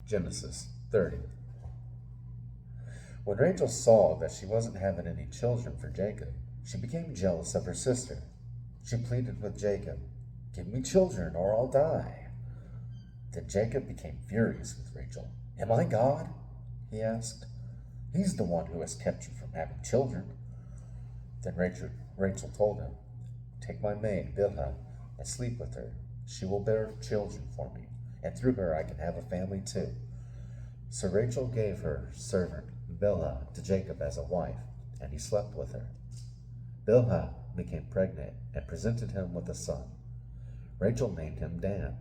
Genesis 30. When Rachel saw that she wasn't having any children for Jacob, she became jealous of her sister. She pleaded with Jacob, "Give me children or I'll die." Then Jacob became furious with Rachel. "Am I God?" he asked. "He's the one who has kept you from having children." Then Rachel told him, "Take my maid, Bilhah, and sleep with her. She will bear children for me, and through her I can have a family too." So Rachel gave her servant Bilhah to Jacob as a wife, and he slept with her. Bilhah became pregnant and presented him with a son. Rachel named him Dan,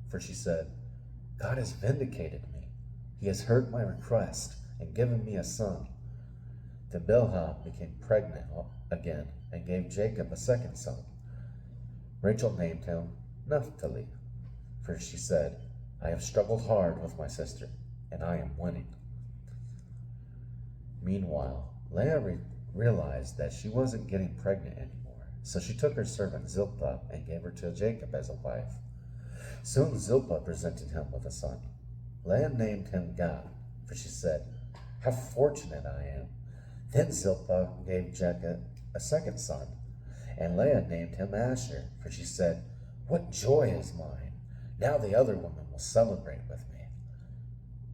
for she said, "God has vindicated me. He has heard my request and given me a son." Then Bilhah became pregnant again and gave Jacob a second son. Rachel named him Naphtali, for she said, "I have struggled hard with my sister, and I am winning." Meanwhile, Leah realized that she wasn't getting pregnant anymore, so she took her servant Zilpah and gave her to Jacob as a wife. Soon Zilpah presented him with a son. Leah named him Gad, for she said, "How fortunate I am." Then Zilpah gave Jacob a second son, and Leah named him Asher, for she said, "What joy is mine! Now the other women will celebrate with me."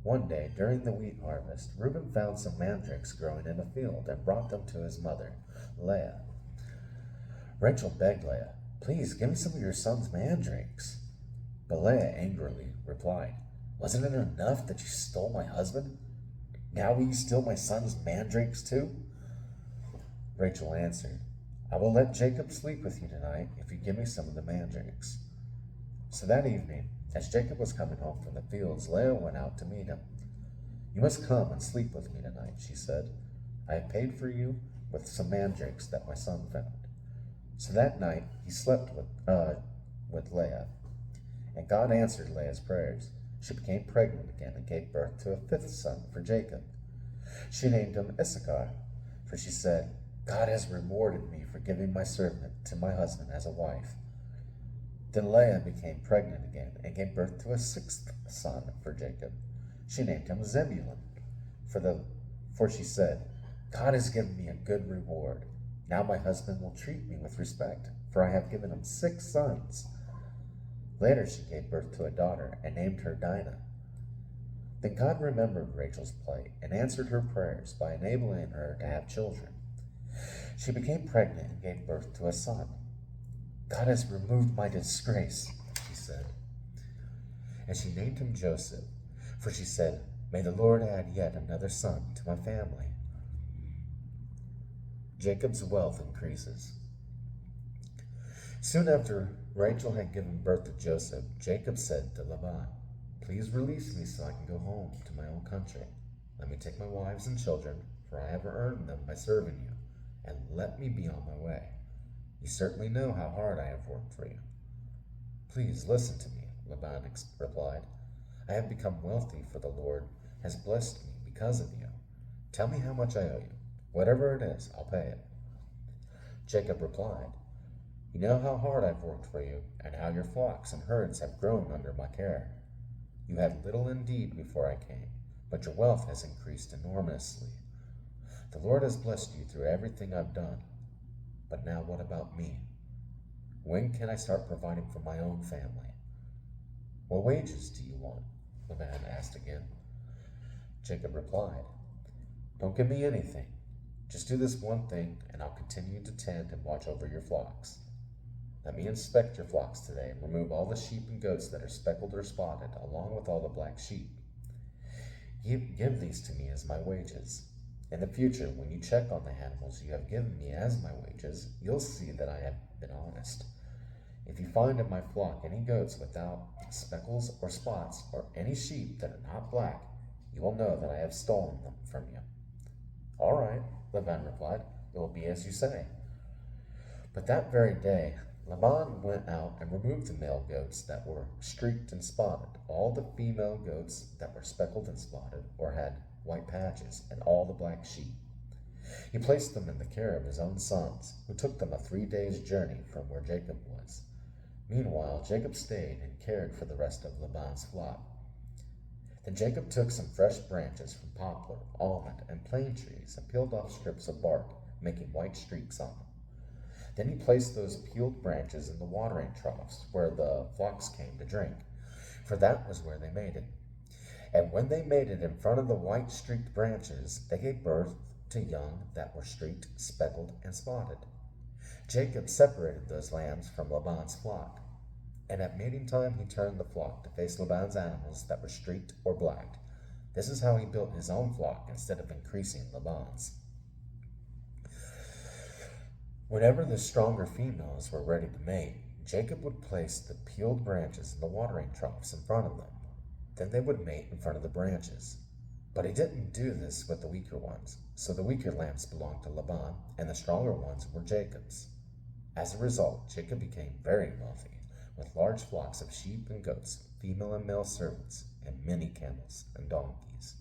One day, during the wheat harvest, Reuben found some mandrakes growing in a field and brought them to his mother, Leah. Rachel begged Leah, "Please give me some of your son's mandrakes." But Leah angrily replied, "Wasn't it enough that you stole my husband? Now will you steal my son's mandrakes too?" Rachel answered, "I will let Jacob sleep with you tonight if you give me some of the mandrakes." So that evening, as Jacob was coming home from the fields, Leah went out to meet him. "You must come and sleep with me tonight," she said. "I have paid for you with some mandrakes that my son found." So that night he slept with Leah, and God answered Leah's prayers. She became pregnant again and gave birth to a fifth son for Jacob. She named him Issachar, for she said, "God has rewarded me for giving my servant to my husband as a wife." Then Leah became pregnant again and gave birth to a sixth son for Jacob. She named him Zebulun, for she said, "God has given me a good reward. Now my husband will treat me with respect, for I have given him 6 sons." Later she gave birth to a daughter and named her Dinah. Then God remembered Rachel's plight and answered her prayers by enabling her to have children. She became pregnant and gave birth to a son. "God has removed my disgrace," she said. And she named him Joseph, for she said, "May the Lord add yet another son to my family." Jacob's wealth increases. Soon after Rachel had given birth to Joseph, Jacob said to Laban, "Please release me so I can go home to my own country. Let me take my wives and children, for I have earned them by serving you, and let me be on my way. You certainly know how hard I have worked for you." "Please listen to me," Laban replied. "I have become wealthy, for the Lord has blessed me because of you. Tell me how much I owe you. Whatever it is, I'll pay it." Jacob replied, "You know how hard I've worked for you, and how your flocks and herds have grown under my care. You had little indeed before I came, but your wealth has increased enormously. The Lord has blessed you through everything I've done. But now what about me? When can I start providing for my own family?" "What wages do you want?" Laban asked again. Jacob replied, "Don't give me anything. Just do this one thing, and I'll continue to tend and watch over your flocks. Let me inspect your flocks today and remove all the sheep and goats that are speckled or spotted, along with all the black sheep. Give these to me as my wages. In the future, when you check on the animals you have given me as my wages, you'll see that I have been honest. If you find in my flock any goats without speckles or spots, or any sheep that are not black, you will know that I have stolen them from you." "All right," Laban replied, "it will be as you say." But that very day, Laban went out and removed the male goats that were streaked and spotted, all the female goats that were speckled and spotted, or had white patches, and all the black sheep. He placed them in the care of his own sons, who took them a 3 days' journey from where Jacob was. Meanwhile, Jacob stayed and cared for the rest of Laban's flock. Then Jacob took some fresh branches from poplar, almond, and plane trees and peeled off strips of bark, making white streaks on them. Then he placed those peeled branches in the watering troughs where the flocks came to drink, for that was where they mated. And when they mated in front of the white streaked branches, they gave birth to young that were streaked, speckled, and spotted. Jacob separated those lambs from Laban's flock, and at mating time he turned the flock to face Laban's animals that were streaked or black. This is how he built his own flock instead of increasing Laban's. Whenever the stronger females were ready to mate, Jacob would place the peeled branches in the watering troughs in front of them. Then they would mate in front of the branches. But he didn't do this with the weaker ones, so the weaker lambs belonged to Laban, and the stronger ones were Jacob's. As a result, Jacob became very wealthy, with large flocks of sheep and goats, female and male servants, and many camels and donkeys.